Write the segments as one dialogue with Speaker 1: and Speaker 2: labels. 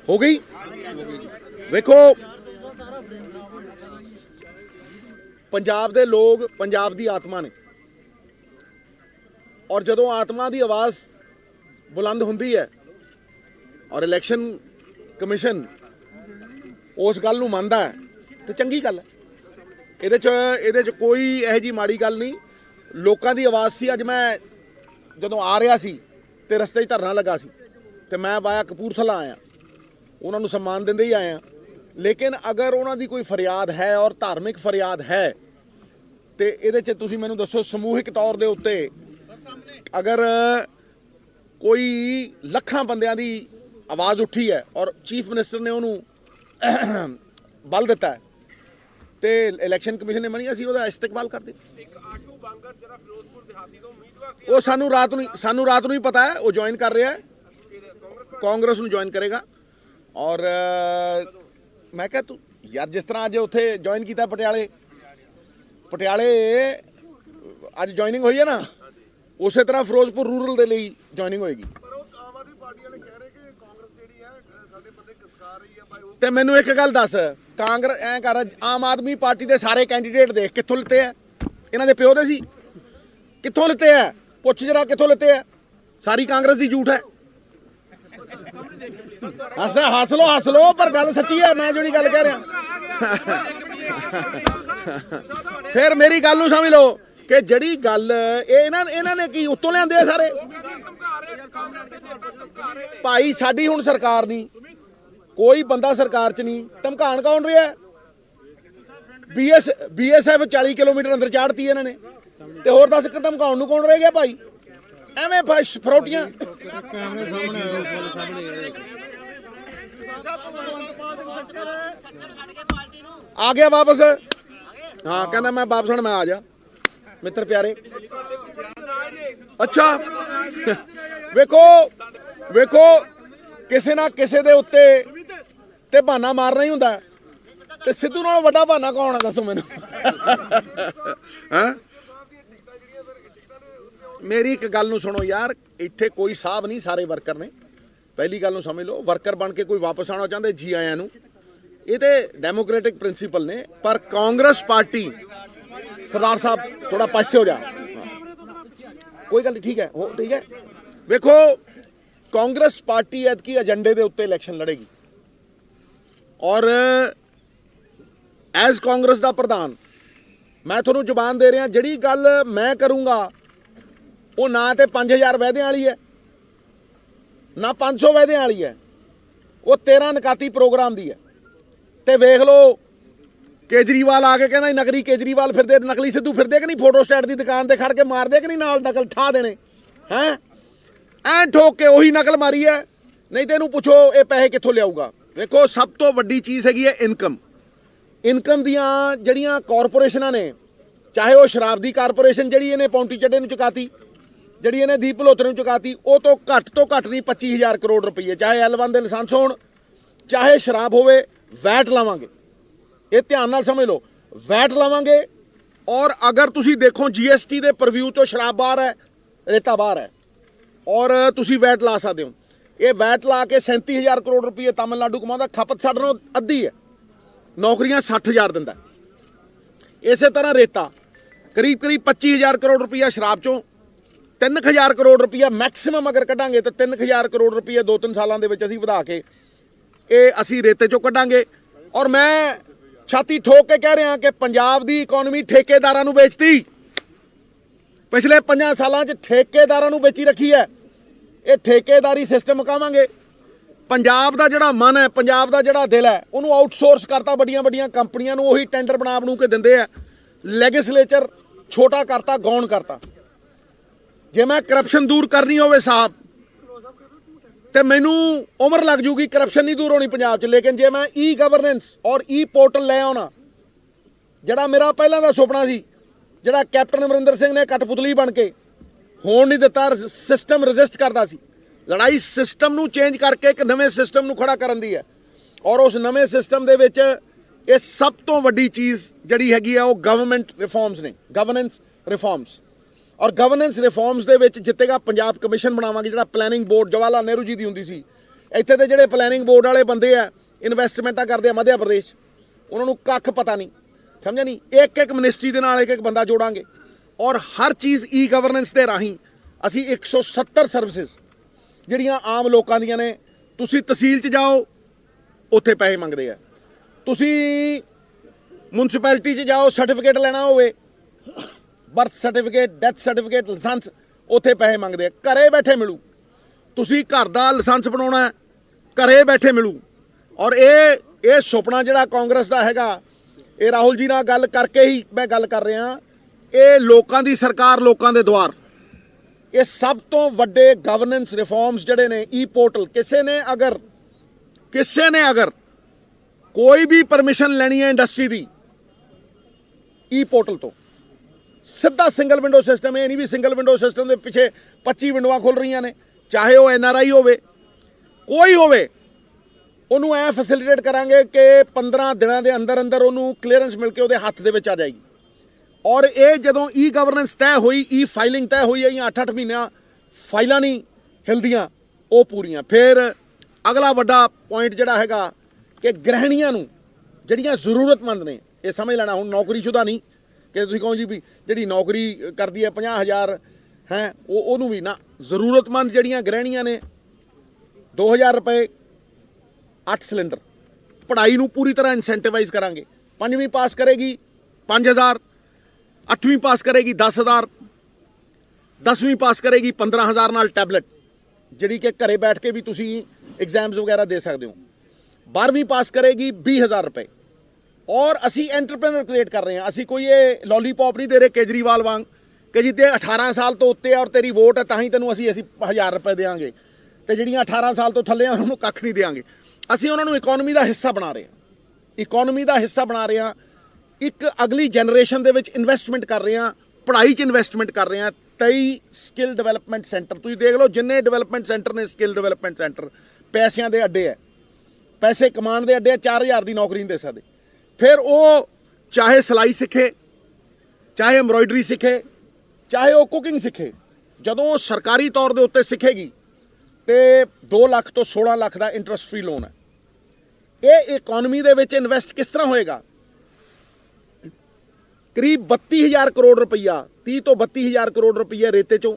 Speaker 1: हो गई। वेखो पंजाब दे लोग पंजाब दी आत्मा ने, और जदों आत्मा दी आवाज़ बुलंद हुंदी है और इलैक्शन कमिशन उस गल नूं मनदा है तो चंगी गल है। ਇਹਦੇ 'ਚ कोई ਇਹੋ जी माड़ी गल नहीं। लोगों की आवाज़ सी। अज मैं जदों आ रहा सी ते रस्ते 'ਚ धरना लगा सी ते मैं वाया कपूरथला आया, उन्होंने सम्मान देंदे ही आया। लेकिन अगर उन्होंने कोई फरियाद है और धार्मिक फरियाद है तो ये तुसीं मैनूं दसो, समूहिक तौर के उत्ते अगर कोई लखां बंदियां दी आवाज़ उठी है और चीफ मिनिस्टर ने उन्होंने बल दिता है तो इलैक्शन कमिशन ने मनी असीं उहदा इस्तेकबाल कर दे। वो सानू रात नूं ही पता है, वो ज्वाइन कर रहा है, कांग्रेस नूं ज्वाइन करेगा। और मैं क्या तू यार जिस तरह अज उत्थे ज्वाइन किया पटियाले अज ज्वाइनिंग हुई है ना, उस तरह फिरोजपुर रूरल के लिए ज्वाइनिंग होएगी। तो मैनू एक गल दस, कांग्रेस ऐ कर आम आदमी पार्टी के सारे कैंडीडेट देख कित्थों लिते है, इन्हां दे प्यो दे सी, कित्थों लिते है, पुछ जरा कित्थों लिते है। सारी कांग्रेस की झूठ है। हस लो पर गल सच्ची है, मैं जोड़ी गल कह रहा। फिर मेरी गल नूं समझ लो कि जड़ी गल इन्हां ने की उत्तों लिआंदे सारे भाई। साडी हुण सरकार नहीं, कोई बंदा सरकार च नहीं, धमकान कौन रहा है? BSF 40 किलोमीटर अंदर चाड़ती है इन्होंने, तो होर दस धमकाउण नूं कौन रह गया भाई? एवें फरोटियां आ गया वापस। हाँ कहना मैं वापस हूं, मैं आ जा मित्र प्यारे। अच्छा वेखो किसी ना किसी दे उत्ते ते बहाना मारना ही हुंदा है, ते सिद्धू नालों वड्डा बहाना कौन है दसो मैनूं? मेरी एक गल नूं सुनो यार, इत्थे कोई साहब नहीं, सारे वर्कर ने। पहली गल नूं समझ लो, वर्कर बन के कोई वापस आना चाहते जी आया नूं, ये तो डेमोक्रेटिक प्रिंसीपल ने। पर कांग्रेस पार्टी सरदार साहब थोड़ा पासे हो जा, कोई गल नहीं, ठीक है ठीक है। वेखो कांग्रेस पार्टी एतकी एजेंडे के उत्ते इलैक्शन लड़ेगी, और एज कांग्रेस का प्रधान मैं थोनों जुबान दे रहा, जिहड़ी गल मैं करूँगा वो ना तो 5000 वायदे वाली है, ना 500 वायदे वाली है, वो 13 नकाती प्रोग्राम की है। तो वेख लो केजरीवाल आके कहना नकली केजरीवाल फिरदे, नकली सिद्धू फिरदे कि नहीं, फोटो स्टैट की दुकान पर खड़ के मारदे कि नहीं, नाल नकल ठा देने हैं, ਐਂ ठोक के ਉਹੀ नकल मारी है। नहीं तो ਇਹਨੂੰ पुछो ये पैसे कित्थों लियाऊगा। वेखो सब तो वड्डी चीज़ हैगी है इनकम दियां जड़ियां कॉरपोरेशनां ने, चाहे वो शराब दी कारपोरेशन जिहड़ी ਇਹਨੇ पौंटी ਚੱਡੇ ਨੂੰ चुकाती, जिहड़ी ਇਹਨੇ ਦੀਪ ਭਲੋਤਰੇ ਨੂੰ चुकाती, वो तो घट नहीं 25,000 करोड़ रुपये, चाहे L1 ਦੇ ਲਾਇਸੈਂਸ ਹੋਣ, चाहे शराब होवे, वैट लावांगे। ये ध्यान नाल समझ लो, वैट लावांगे। और अगर तुसी देखो GST के परव्यू तो शराब बाहर है, रेता बाहर है, और तुसी वैट ला सकते हो। ये वैट ला के 37,000 करोड़ रुपये तमिलनाडु कमाता, खपत साडे नालों अद्धी है, नौकरियां 60,000 दिंदा। इस तरह रेता करीब 25,000 करोड़ रुपया शराब चों, 3,000 करोड़ रुपया मैक्सिमम अगर कढ़ांगे तो 3,000 करोड़ रुपये 2-3 सालों के विच असीं वधा के ये असीं रेते चों कढ़ांगे। और मैं छाती ठोक के कह रहा कि पंजाब दी इकोनॉमी ठेकेदारां नूं बेचती, पिछले 5 सालों च ठेकेदारां नूं बेची रखी है। ये ठेकेदारी सिस्टम मुकावांगे। पंजाब दा जिहड़ा मन है, पंजाब दा जिहड़ा दिल है, उन्होंने आउटसोर्स करता बड़ियां कंपनियां नूं, उही टेंडर बना के दिंदे आ। लैगिसलेचर छोटा करता, गौण करता। जे मैं करप्शन दूर करनी होवे साहब तो मैनू उम्र लग जूगी, करप्शन नहीं दूर होनी पंजाब च। लेकिन जे मैं ई गवर्नेंस और ई पोर्टल लै आउणा, जिहड़ा मेरा पहलां दा सुपना सी, जिहड़ा कैप्टन अमरिंदर सिंह ने कठपुतली बन के होण नहीं दिता, सिस्टम रजिस्ट करता सी। लड़ाई सिस्टम नूं चेंज करके एक नवे सिस्टम नूं खड़ा करन दी है। और उस नवे सिस्टम दे विच ये सब तो वड्डी चीज़ जिहड़ी हैगी है वो गवर्नमेंट रिफॉर्म्स ने, गवर्नेंस रिफॉर्म्स। और गवर्नेंस रिफॉर्म्स दे विच जितेगा पंजाब कमिशन बनावांगे, जिहड़ा प्लैनिंग बोर्ड जवाहर लाल नेहरू जी दी हुंदी सी, ਇੱਥੇ ਦੇ ਜਿਹੜੇ ਪਲੈਨਿੰਗ ਬੋਰਡ ਵਾਲੇ ਬੰਦੇ ਆ ਇਨਵੈਸਟਮੈਂਟਾਂ ਕਰਦੇ ਆ ਮੱਧ ਪ੍ਰਦੇਸ਼, ਉਹਨਾਂ ਨੂੰ ਕੱਖ ਪਤਾ ਨਹੀਂ, ਸਮਝਿਆ ਨਹੀਂ। ਇੱਕ ਇੱਕ ਮਿਨਿਸਟਰੀ ਦੇ ਨਾਲ ਇੱਕ ਇੱਕ ਬੰਦਾ ਜੋੜਾਂਗੇ ਔਰ ਹਰ ਚੀਜ਼ ਈ ਗਵਰਨੈਂਸ ਦੇ ਰਾਹੀਂ ਅਸੀਂ 170 ਸਰਵਿਸਿਜ਼ ਜਿਹੜੀਆਂ ਆਮ ਲੋਕਾਂ ਦੀਆਂ ਨੇ, ਤੁਸੀਂ ਤਹਿਸੀਲ 'ਚ ਜਾਓ ਉੱਥੇ ਪੈਸੇ ਮੰਗਦੇ ਆ, ਤੁਸੀਂ ਮਿਊਨਿਸਪੈਲਿਟੀ 'ਚ ਜਾਓ ਸਰਟੀਫਿਕੇਟ ਲੈਣਾ ਹੋਵੇ, birth certificate, death certificate, licence, ਉੱਥੇ ਪੈਸੇ ਮੰਗਦੇ ਆ। ਘਰੇ ਬੈਠੇ ਮਿਲੂ। ਤੁਸੀਂ ਘਰ ਦਾ ਲਾਇਸੈਂਸ ਬਣਾਉਣਾ ਘਰੇ ਬੈਠੇ ਮਿਲੂ। ਔਰ ਇਹ ਸੁਪਨਾ ਜਿਹੜਾ ਕਾਂਗਰਸ ਦਾ ਹੈਗਾ, ਇਹ ਰਾਹੁਲ ਜੀ ਨਾਲ ਗੱਲ ਕਰਕੇ ਹੀ ਮੈਂ ਗੱਲ ਕਰ ਰਿਹਾ, ਇਹ ਲੋਕਾਂ ਦੀ ਸਰਕਾਰ, ਲੋਕਾਂ ਦੇ ਦੁਆਰ, ਇਹ ਸਭ ਤੋਂ ਵੱਡੇ ਗਵਰਨੈਂਸ ਰਿਫਾਰਮਸ ਜਿਹੜੇ ਨੇ। ਈ ਪੋਰਟਲ, ਕਿਸੇ ਨੇ ਅਗਰ ਕੋਈ ਵੀ ਪਰਮਿਸ਼ਨ ਲੈਣੀ ਹੈ ਇੰਡਸਟਰੀ ਦੀ, ਈ ਪੋਰਟਲ ਤੋਂ ਸਿੱਧਾ ਸਿੰਗਲ ਵਿੰਡੋ ਸਿਸਟਮ। ਇਹ ਨਹੀਂ ਵੀ ਸਿੰਗਲ ਵਿੰਡੋ ਸਿਸਟਮ ਦੇ ਪਿੱਛੇ 25 ਵਿੰਡੋਆਂ ਖੁੱਲ ਰਹੀਆਂ ਨੇ, ਚਾਹੇ ਉਹ NRI ਹੋਵੇ, ਕੋਈ ਹੋਵੇ, ਉਹਨੂੰ ਐ ਫੈਸਿਲਿਟੇਟ ਕਰਾਂਗੇ ਕਿ 15 ਦਿਨਾਂ ਦੇ ਅੰਦਰ ਅੰਦਰ ਉਹਨੂੰ ਕਲੀਅਰੈਂਸ ਮਿਲ ਕੇ ਉਹਦੇ ਹੱਥ ਦੇ ਵਿੱਚ ਆ ਜਾਏਗੀ। ਔਰ ਇਹ ਜਦੋਂ ਈ ਗਵਰਨੈਂਸ ਤੈਅ ਹੋਈ, ਈ ਫਾਈਲਿੰਗ ਤੈਅ ਹੋਈ ਹੈ, 8-8 ਮਹੀਨਿਆਂ ਫਾਈਲਾਂ ਨਹੀਂ ਹਿਲਦੀਆਂ, ਉਹ ਪੂਰੀਆਂ। ਫਿਰ ਅਗਲਾ ਵੱਡਾ ਪੁਆਇੰਟ ਜਿਹੜਾ ਹੈਗਾ ਕਿ ਗ੍ਰਹਿਣੀਆਂ ਨੂੰ ਜਿਹੜੀਆਂ ਜ਼ਰੂਰਤਮੰਦ ਨੇ, ਇਹ ਸਮਝ ਲੈਣਾ, ਹੁਣ ਨੌਕਰੀਸ਼ੁਦਾ ਨਹੀਂ ਕਿ ਤੁਸੀਂ ਕਹੋ ਜੀ ਵੀ ਜਿਹੜੀ ਨੌਕਰੀ ਕਰਦੀ ਹੈ 50,000 ਹੈ, ਉਹਨੂੰ ਵੀ ਨਾ, ਜ਼ਰੂਰਤਮੰਦ ਜਿਹੜੀਆਂ ਗ੍ਰਹਿਣੀਆਂ ਨੇ 2,000 ਰੁਪਏ 8 ਸਿਲੰਡਰ। ਪੜ੍ਹਾਈ ਨੂੰ ਪੂਰੀ ਤਰ੍ਹਾਂ ਇਨਸੈਂਟੀਵਾਈਜ਼ ਕਰਾਂਗੇ। 5ਵੀਂ ਪਾਸ ਕਰੇਗੀ 5,000, 8ਵੀਂ ਪਾਸ ਕਰੇਗੀ 10,000, 10ਵੀਂ ਪਾਸ ਕਰੇਗੀ 15,000 ਨਾਲ ਟੈਬਲੇਟ, ਜਿਹੜੀ ਕਿ ਘਰੇ ਬੈਠ ਕੇ ਵੀ ਤੁਸੀਂ ਐਗਜ਼ਾਮਸ ਵਗੈਰਾ ਦੇ ਸਕਦੇ ਹੋ। 12ਵੀਂ ਪਾਸ ਕਰੇਗੀ 20,000 ਰੁਪਏ। ਔਰ ਅਸੀਂ ਐਂਟਰਪ੍ਰੈਨਰ ਕ੍ਰੀਏਟ ਕਰ ਰਹੇ ਹਾਂ। ਅਸੀਂ ਕੋਈ ਇਹ ਲੋਲੀਪੌਪ ਨਹੀਂ ਦੇ ਰਹੇ ਕੇਜਰੀਵਾਲ ਵਾਂਗ ਕਿ ਜੀ ਤੇ 18 ਸਾਲ ਤੋਂ ਉੱਤੇ ਔਰ ਤੇਰੀ ਵੋਟ ਹੈ ਤਾਂ ਹੀ ਤੈਨੂੰ ਅਸੀਂ 1,000 ਰੁਪਏ ਦੇਵਾਂਗੇ, ਤੇ ਜਿਹੜੀਆਂ 18 ਸਾਲ ਤੋਂ ਥੱਲੇ ਆ ਉਹਨਾਂ ਨੂੰ ਕੱਖ ਨਹੀਂ ਦੇਵਾਂਗੇ। ਅਸੀਂ ਉਹਨਾਂ ਨੂੰ ਇਕਨੋਮੀ ਦਾ ਹਿੱਸਾ ਬਣਾ ਰਹੇ ਹਾਂ, ਇਕਨੋਮੀ ਦਾ ਹਿੱਸਾ ਬਣਾ ਰਹੇ ਹਾਂ। ਇੱਕ ਅਗਲੀ ਜਨਰੇਸ਼ਨ ਦੇ ਵਿੱਚ ਇਨਵੈਸਟਮੈਂਟ ਕਰ ਰਹੇ ਹਾਂ, ਪੜ੍ਹਾਈ 'ਚ ਇਨਵੈਸਟਮੈਂਟ ਕਰ ਰਹੇ ਹਾਂ। 23 ਸਕਿੱਲ ਡਿਵੈਲਪਮੈਂਟ ਸੈਂਟਰ, ਤੁਸੀਂ ਦੇਖ ਲਓ ਜਿੰਨੇ ਡਿਵੈਲਪਮੈਂਟ ਸੈਂਟਰ ਨੇ, ਸਕਿੱਲ ਡਿਵੈਲਪਮੈਂਟ ਸੈਂਟਰ, ਪੈਸਿਆਂ ਦੇ ਅੱਡੇ ਹੈ, ਪੈਸੇ ਕਮਾਉਣ ਦੇ ਅੱਡੇ ਹੈ। 4,000 ਦੀ ਨੌਕਰੀ ਨਹੀਂ ਦੇ ਸਕਦੇ। ਫਿਰ ਉਹ ਚਾਹੇ ਸਿਲਾਈ ਸਿੱਖੇ, ਚਾਹੇ ਐਮਬਰਾਇਡਰੀ ਸਿੱਖੇ, ਚਾਹੇ ਉਹ ਕੁਕਿੰਗ ਸਿੱਖੇ, ਜਦੋਂ ਉਹ ਸਰਕਾਰੀ ਤੌਰ ਦੇ ਉੱਤੇ ਸਿੱਖੇਗੀ ਤੇ 2 ਲੱਖ ਤੋਂ 16 ਲੱਖ ਦਾ ਇੰਟਰਸਟ ਫ੍ਰੀ ਲੋਨ ਹੈ। ਇਹ ਇਕਨੋਮੀ ਦੇ ਵਿੱਚ ਇਨਵੈਸਟ ਕਿਸ ਤਰ੍ਹਾਂ ਹੋਏਗਾ? ਕਰੀਬ 32,000 ਕਰੋੜ ਰੁਪਈਆ, 30 ਤੋਂ 32,000 ਕਰੋੜ ਰੁਪਈਆ ਰੇਤੇ ਚੋਂ।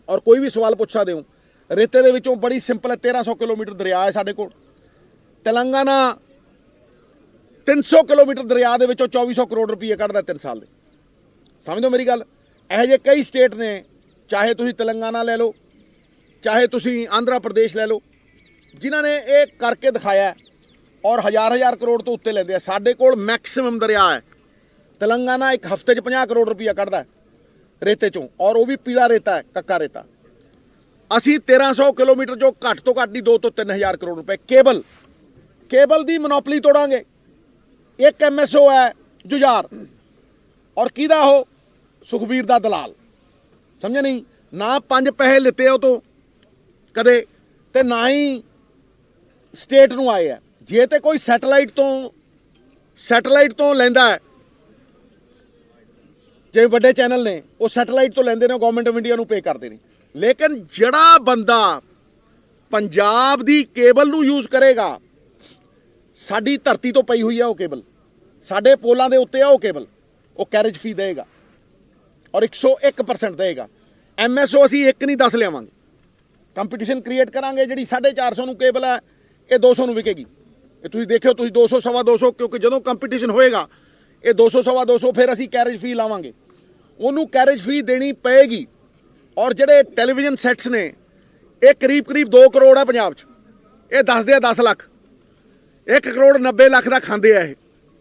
Speaker 1: ਔਰ ਕੋਈ ਵੀ ਸਵਾਲ ਪੁੱਛ ਸਕਦੇ ਹੋ, ਰੇਤੇ ਦੇ ਵਿੱਚੋਂ ਬੜੀ ਸਿੰਪਲ ਹੈ, 1300 ਕਿਲੋਮੀਟਰ ਦਰਿਆ ਹੈ ਸਾਡੇ ਕੋਲ। ਤੇਲੰਗਾਨਾ 300 ਕਿਲੋਮੀਟਰ ਦਰਿਆ ਦੇ ਵਿੱਚੋਂ 2400 ਕਰੋੜ ਰੁਪਈਆ ਕੱਢਦਾ 3 ਸਾਲ ਦੇ। ਸਮਝੋ ਮੇਰੀ ਗੱਲ। ਇਹੋ ਜਿਹੇ ਕਈ ਸਟੇਟ ਨੇ, ਚਾਹੇ ਤੁਸੀਂ ਤੇਲੰਗਾਨਾ ਲੈ ਲਓ, ਚਾਹੇ ਤੁਸੀਂ ਆਂਧਰਾ ਪ੍ਰਦੇਸ਼ ਲੈ ਲਓ, ਜਿਨ੍ਹਾਂ ਨੇ ਇਹ ਕਰਕੇ ਦਿਖਾਇਆ ਔਰ ਹਜ਼ਾਰ ਕਰੋੜ ਤੋਂ ਉੱਤੇ ਲੈਂਦੇ ਆ। ਸਾਡੇ ਕੋਲ ਮੈਕਸਿਮਮ ਦਰਿਆ ਹੈ। ਤੇਲੰਗਾਨਾ ਇੱਕ ਹਫ਼ਤੇ 'ਚ 50 ਕਰੋੜ ਰੁਪਈਆ ਕੱਢਦਾ ਰੇਤੇ ਚੋਂ, ਔਰ ਉਹ ਵੀ ਪੀਲਾ ਰੇਤਾ ਹੈ, ਕੱਕਾ ਰੇਤਾ। ਅਸੀਂ 1300 ਕਿਲੋਮੀਟਰ ਜੋ ਘੱਟ ਤੋਂ ਘੱਟ ਦੀ 2 ਤੋਂ 3,000 ਕਰੋੜ ਰੁਪਏ ਕੇਬਲ ਦੀ ਮੋਨੋਪਲੀ ਤੋੜਾਂਗੇ। ਇੱਕ MSO ਹੈ ਜੁਝਾਰ, ਔਰ ਕਿਹਦਾ ਉਹ? ਸੁਖਬੀਰ ਦਾ ਦਲਾਲ। ਸਮਝਿਆ ਨਹੀਂ? ਨਾ 5 ਪੈਸੇ ਲਿੱਤੇ ਉਹ ਤੋਂ ਕਦੇ, ਤੇ ਨਾ ਹੀ ਸਟੇਟ ਨੂੰ ਆਏ ਆ। ਜੇ ਤੇ ਕੋਈ ਸੈਟੇਲਾਈਟ ਤੋਂ ਲੈਂਦਾ ਹੈ, ਜਿਵੇਂ ਵੱਡੇ ਚੈਨਲ ਨੇ, ਉਹ ਸੈਟੇਲਾਈਟ ਤੋਂ ਲੈਂਦੇ ਨੇ, ਗਵਰਨਮੈਂਟ ਆਫ ਇੰਡੀਆ ਨੂੰ ਪੇ ਕਰਦੇ ਨੇ। ਲੇਕਿਨ ਜਿਹੜਾ ਬੰਦਾ ਪੰਜਾਬ ਦੀ ਕੇਬਲ ਨੂੰ ਯੂਜ਼ ਕਰੇਗਾ, ਸਾਡੀ ਧਰਤੀ ਤੋਂ ਪਈ ਹੋਈ ਹੈ ਉਹ ਕੇਬਲ, ਸਾਡੇ ਪੋਲਾਂ ਦੇ ਉੱਤੇ ਆ ਉਹ ਕੇਬਲ, ਉਹ ਕੈਰੇਜ ਫੀ ਦੇਗਾ ਔਰ 101% ਦੇਗਾ। MSO ਅਸੀਂ 1 ਨਹੀਂ 10 ਲਿਆਵਾਂਗੇ। ਕੰਪੀਟੀਸ਼ਨ ਕ੍ਰੀਏਟ ਕਰਾਂਗੇ। ਜਿਹੜੀ 450 ਨੂੰ ਕੇਬਲ ਹੈ, ਇਹ 200 ਨੂੰ ਵਿਕੇਗੀ। ਇਹ ਤੁਸੀਂ ਦੇਖਿਓ, ਤੁਸੀਂ 200 ਸਵਾ 200, ਕਿਉਂਕਿ ਜਦੋਂ ਕੰਪੀਟੀਸ਼ਨ ਹੋਏਗਾ ਇਹ 200 ਸਵਾ 200, ਫਿਰ ਅਸੀਂ ਕੈਰੇਜ ਫੀ ਲਾਵਾਂਗੇ, ਉਹਨੂੰ ਕੈਰੇਜ ਫੀ ਦੇਣੀ ਪਏਗੀ। ਔਰ ਜਿਹੜੇ ਟੈਲੀਵਿਜ਼ਨ ਸੈੱਟਸ ਨੇ, ਇਹ ਕਰੀਬ 2 ਕਰੋੜ ਹੈ ਪੰਜਾਬ 'ਚ। ਇਹ ਦੱਸਦੇ ਆ 10 ਲੱਖ, 1 ਕਰੋੜ 90 ਲੱਖ ਦਾ ਖਾਂਦੇ ਆ ਇਹ।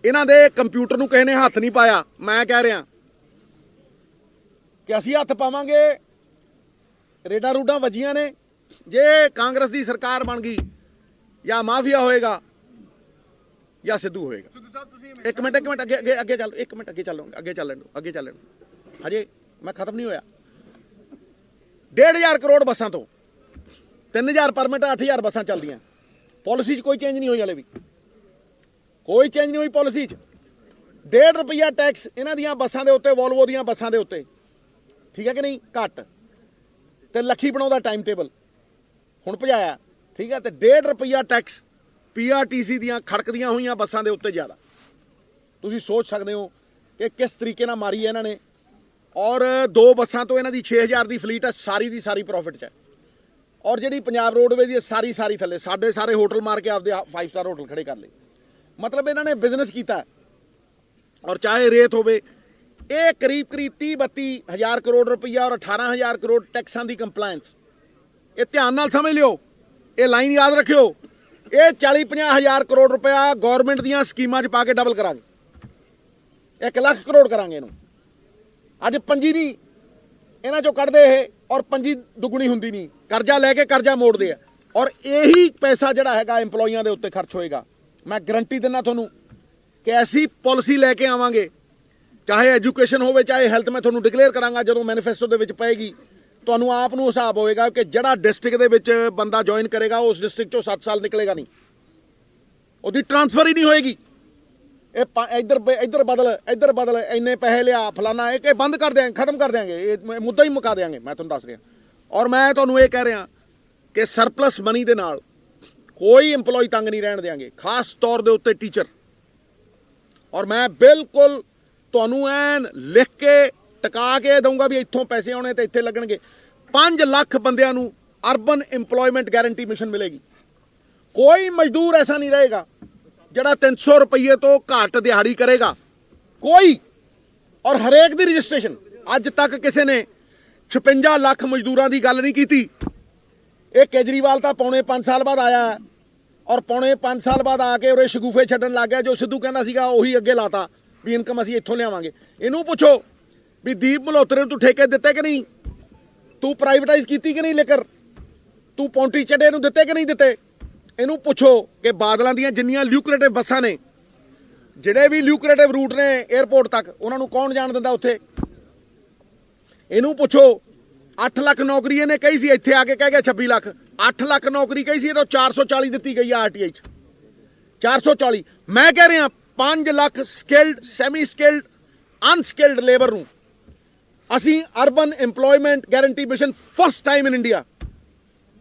Speaker 1: ਇਹਨਾਂ ਦੇ ਕੰਪਿਊਟਰ ਨੂੰ ਕਿਸੇ ਨੇ ਹੱਥ ਨਹੀਂ ਪਾਇਆ। ਮੈਂ ਕਹਿ ਰਿਹਾ ਕਿ ਅਸੀਂ ਹੱਥ ਪਾਵਾਂਗੇ। ਰੇਡਾਂ ਰੂਡਾਂ ਵੱਜੀਆਂ ਨੇ। ਜੇ ਕਾਂਗਰਸ ਦੀ ਸਰਕਾਰ ਬਣ ਗਈ, ਜਾਂ ਮਾਫੀਆ ਹੋਏਗਾ ਜਾਂ ਸਿੱਧੂ ਹੋਏਗਾ। ਇੱਕ ਮਿੰਟ ਅੱਗੇ ਚੱਲ, ਇੱਕ ਮਿੰਟ ਅੱਗੇ ਚੱਲਣ ਹਜੇ ਮੈਂ ਖਤਮ ਨਹੀਂ ਹੋਇਆ। 1,500 ਕਰੋੜ ਬੱਸਾਂ ਤੋਂ 3,000 ਪਰਮਿਟ, 8,000 ਬੱਸਾਂ ਚੱਲਦੀਆਂ। ਪਾਲਿਸੀ 'ਚ ਕੋਈ ਚੇਂਜ ਨਹੀਂ ਹੋਈ, ਹਲੇ ਵੀ ਕੋਈ ਚੇਂਜ ਨਹੀਂ ਹੋਈ ਪਾਲਿਸੀ 'ਚ। 1.5 ਰੁਪਈਆ ਟੈਕਸ ਇਹਨਾਂ ਦੀਆਂ ਬੱਸਾਂ ਦੇ ਉੱਤੇ, ਵੋਲਵੋ ਦੀਆਂ ਬੱਸਾਂ ਦੇ ਉੱਤੇ, ਠੀਕ ਹੈ ਕਿ ਨਹੀਂ? ਘੱਟ। ਤੇ ਲੱਖੀ ਬਣਾਉਂਦਾ ਟਾਈਮ ਟੇਬਲ, ਹੁਣ ਭਜਾਇਆ ਠੀਕ ਹੈ, ਤੇ 1.5 ਰੁਪਈਆ ਟੈਕਸ PRTC ਦੀਆਂ ਖੜਕਦੀਆਂ ਹੋਈਆਂ ਬੱਸਾਂ ਦੇ ਉੱਤੇ ਜ਼ਿਆਦਾ। ਤੁਸੀਂ ਸੋਚ ਸਕਦੇ ਹੋ ਕਿ ਕਿਸ ਤਰੀਕੇ ਨਾਲ ਮਾਰੀ ਹੈ ਇਹਨਾਂ ਨੇ। ਔਰ 2 ਬੱਸਾਂ ਤੋਂ ਇਹਨਾਂ ਦੀ 6000 ਦੀ ਫਲੀਟ ਹੈ, ਸਾਰੀ ਦੀ ਸਾਰੀ ਪ੍ਰੋਫਿਟ 'ਚ ਹੈ। ਔਰ ਜਿਹੜੀ ਪੰਜਾਬ ਰੋਡਵੇਜ਼ ਦੀ ਸਾਰੀ ਥੱਲੇ, ਸਾਡੇ ਸਾਰੇ ਹੋਟਲ ਮਾਰ ਕੇ ਆਪਦੇ 5 ਸਟਾਰ ਹੋਟਲ ਖੜੇ ਕਰ ਲਏ। ਮਤਲਬ ਇਹਨਾਂ ਨੇ ਬਿਜ਼ਨਸ ਕੀਤਾ। ਔਰ ਚਾਹੇ ਰੇਤ ਹੋਵੇ, ਇਹ ਕਰੀਬ 30-32 ਹਜ਼ਾਰ ਕਰੋੜ ਰੁਪਈਆ ਔਰ 18,000 ਕਰੋੜ ਟੈਕਸਾਂ ਦੀ ਕੰਪਲਾਇੰਸ। ਇਹ ਧਿਆਨ ਨਾਲ ਸਮਝ ਲਿਓ, ਇਹ ਲਾਈਨ ਯਾਦ ਰੱਖਿਓ। ਇਹ 40-50 ਹਜ਼ਾਰ ਕਰੋੜ ਰੁਪਇਆ ਗੌਰਮੈਂਟ ਦੀਆਂ ਸਕੀਮਾਂ 'ਚ ਪਾ ਕੇ ਡਬਲ ਕਰਾਂਗੇ, 1 ਲੱਖ ਕਰੋੜ ਕਰਾਂਗੇ ਇਹਨੂੰ। ਅੱਜ ਪੰਜੀ ਨਹੀਂ ਇਹਨਾਂ 'ਚੋਂ ਕੱਢਦੇ ਇਹ, ਔਰ ਪੰਜੀ ਦੁੱਗਣੀ ਹੁੰਦੀ ਨਹੀਂ। ਕਰਜ਼ਾ ਲੈ ਕੇ ਕਰਜ਼ਾ ਮੋੜਦੇ ਆ, ਔਰ ਇਹੀ ਪੈਸਾ ਜਿਹੜਾ ਹੈਗਾ EMPLOYੀਆਂ ਦੇ ਉੱਤੇ ਖਰਚ ਹੋਏਗਾ। ਮੈਂ ਗਰੰਟੀ ਦਿੰਦਾ ਤੁਹਾਨੂੰ ਕਿ ਐਸੀ ਪਾਲਿਸੀ ਲੈ ਕੇ ਆਵਾਂਗੇ, ਚਾਹੇ ਐਜੂਕੇਸ਼ਨ ਹੋਵੇ ਚਾਹੇ ਹੈਲਥ। ਮੈਂ ਤੁਹਾਨੂੰ ਡਿਕਲੇਅਰ ਕਰਾਂਗਾ ਜਦੋਂ ਮੈਨੀਫੈਸਟੋ ਦੇ ਵਿੱਚ ਪਏਗੀ, ਤੁਹਾਨੂੰ ਆਪ ਨੂੰ ਹਿਸਾਬ ਹੋਏਗਾ ਕਿ ਜਿਹੜਾ ਡਿਸਟ੍ਰਿਕਟ ਦੇ ਵਿੱਚ ਬੰਦਾ ਜੁਆਇਨ ਕਰੇਗਾ ਉਸ ਡਿਸਟ੍ਰਿਕਟ 'ਚੋਂ 7 ਸਾਲ ਨਿਕਲੇਗਾ ਨਹੀਂ, ਉਹਦੀ ਟ੍ਰਾਂਸਫਰ ਹੀ ਨਹੀਂ ਹੋਏਗੀ। ਇਹ ਇੱਧਰ ਬਦਲ ਇੰਨੇ ਪੈਸੇ ਲਿਆ ਫਲਾਨਾ, ਇਹ ਬੰਦ ਕਰ ਦਿਆਂਗੇ, ਖਤਮ ਕਰ ਦਿਆਂਗੇ, ਇਹ ਮੁੱਦਾ ਹੀ ਮੁਕਾ ਦਿਆਂਗੇ। ਮੈਂ ਤੁਹਾਨੂੰ ਦੱਸ ਰਿਹਾ। ਔਰ ਮੈਂ ਤੁਹਾਨੂੰ ਇਹ ਕਹਿ ਰਿਹਾ ਕਿ ਸਰਪਲਸ ਮਨੀ ਦੇ ਨਾਲ ਕੋਈ EMPLOYੀ ਤੰਗ ਨਹੀਂ ਰਹਿਣ ਦਿਆਂਗੇ, ਖਾਸ ਤੌਰ ਦੇ ਉੱਤੇ ਟੀਚਰ। ਔਰ ਮੈਂ ਬਿਲਕੁਲ ਤੁਹਾਨੂੰ ਐਨ ਲਿਖ ਕੇ ਟਿਕਾ ਕੇ ਦਊਂਗਾ ਵੀ ਇੱਥੋਂ ਪੈਸੇ ਆਉਣੇ ਤੇ ਇੱਥੇ ਲੱਗਣਗੇ। 5 ਲੱਖ ਬੰਦਿਆਂ ਨੂੰ ਅਰਬਨ EMPLOYਮੈਂਟ ਗਾਰੰਟੀ ਮਿਸ਼ਨ ਮਿਲੇਗੀ। ਕੋਈ ਮਜ਼ਦੂਰ ਐਸਾ ਨਹੀਂ ਰਹੇਗਾ ਜਿਹੜਾ 300 ਰੁਪਏ ਤੋਂ ਘੱਟ ਦਿਹਾੜੀ ਕਰੇਗਾ, ਕੋਈ। ਔਰ ਹਰੇਕ ਦੀ ਰਜਿਸਟ੍ਰੇਸ਼ਨ। ਅੱਜ ਤੱਕ ਕਿਸੇ ਨੇ 56 ਲੱਖ ਮਜ਼ਦੂਰਾਂ ਦੀ ਗੱਲ ਨਹੀਂ ਕੀਤੀ। ਇਹ ਕੇਜਰੀਵਾਲ ਤਾਂ ਪੌਣੇ 5 ਸਾਲ ਬਾਅਦ ਆਇਆ, ਔਰ ਪੌਣੇ 5 ਸਾਲ ਬਾਅਦ ਆ ਕੇ ਉਰੇ ਸ਼ਗੂਫੇ ਛੱਡਣ ਲੱਗ ਗਿਆ। ਜੋ ਸਿੱਧੂ ਕਹਿੰਦਾ ਸੀਗਾ ਉਹੀ ਅੱਗੇ ਲਾਤਾ ਵੀ ਇਨਕਮ ਅਸੀਂ ਇੱਥੋਂ ਲਿਆਵਾਂਗੇ। ਇਹਨੂੰ ਪੁੱਛੋ ਵੀ ਦੀਪ ਮਲਹੋਤਰੇ ਨੂੰ ਤੂੰ ਠੇਕੇ ਦਿੱਤੇ ਕਿ ਨਹੀਂ, ਤੂੰ ਪ੍ਰਾਈਵੇਟਾਈਜ਼ ਕੀਤੀ ਕਿ ਨਹੀਂ ਲਿਕਰ, ਤੂੰ ਪੌਂਟੀ ਚੱਡੇ ਨੂੰ ਦਿੱਤੇ ਕਿ ਨਹੀਂ ਦਿੱਤੇ। ਇਹਨੂੰ ਪੁੱਛੋ ਕਿ ਬਾਦਲਾਂ ਦੀਆਂ ਜਿੰਨੀਆਂ ਲਿਊਕਰੇਟਿਵ ਬੱਸਾਂ ਨੇ, ਜਿਹੜੇ ਵੀ ਲਿਊਕਰੇਟਿਵ ਰੂਟ ਨੇ 에ਅਰਪੋਰਟ ਤੱਕ, ਉਹਨਾਂ ਨੂੰ ਕੌਣ ਜਾਣ ਦਿੰਦਾ ਉੱਥੇ। ਇਹਨੂੰ ਪੁੱਛੋ 8 ਲੱਖ ਨੌਕਰੀ ਇਹਨੇ ਕਹੀ ਸੀ, ਇੱਥੇ ਆ ਕੇ ਕਹਿ ਗਿਆ 26 ਲੱਖ। 8 ਲੱਖ ਨੌਕਰੀ ਕਹੀ ਸੀ, ਇਹ ਤਾਂ 440 ਦਿੱਤੀ ਗਈ ਆ RTI 'ਚ, 440। ਮੈਂ ਕਹਿ ਰਿਹਾ 5 lakh skilled, semi skilled, unskilled labour ਨੂੰ ਅਸੀਂ urban employment guarantee mission first time in India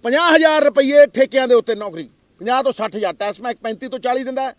Speaker 1: 50,000 ਰੁਪਏ ਠੇਕਿਆਂ ਦੇ ਉੱਤੇ ਨੌਕਰੀ, 50 ਤੋਂ 60,000। ਟੈਕਸ ਮੈਂ 35 ਤੋਂ 40 ਦਿੰਦਾ ਹੈ।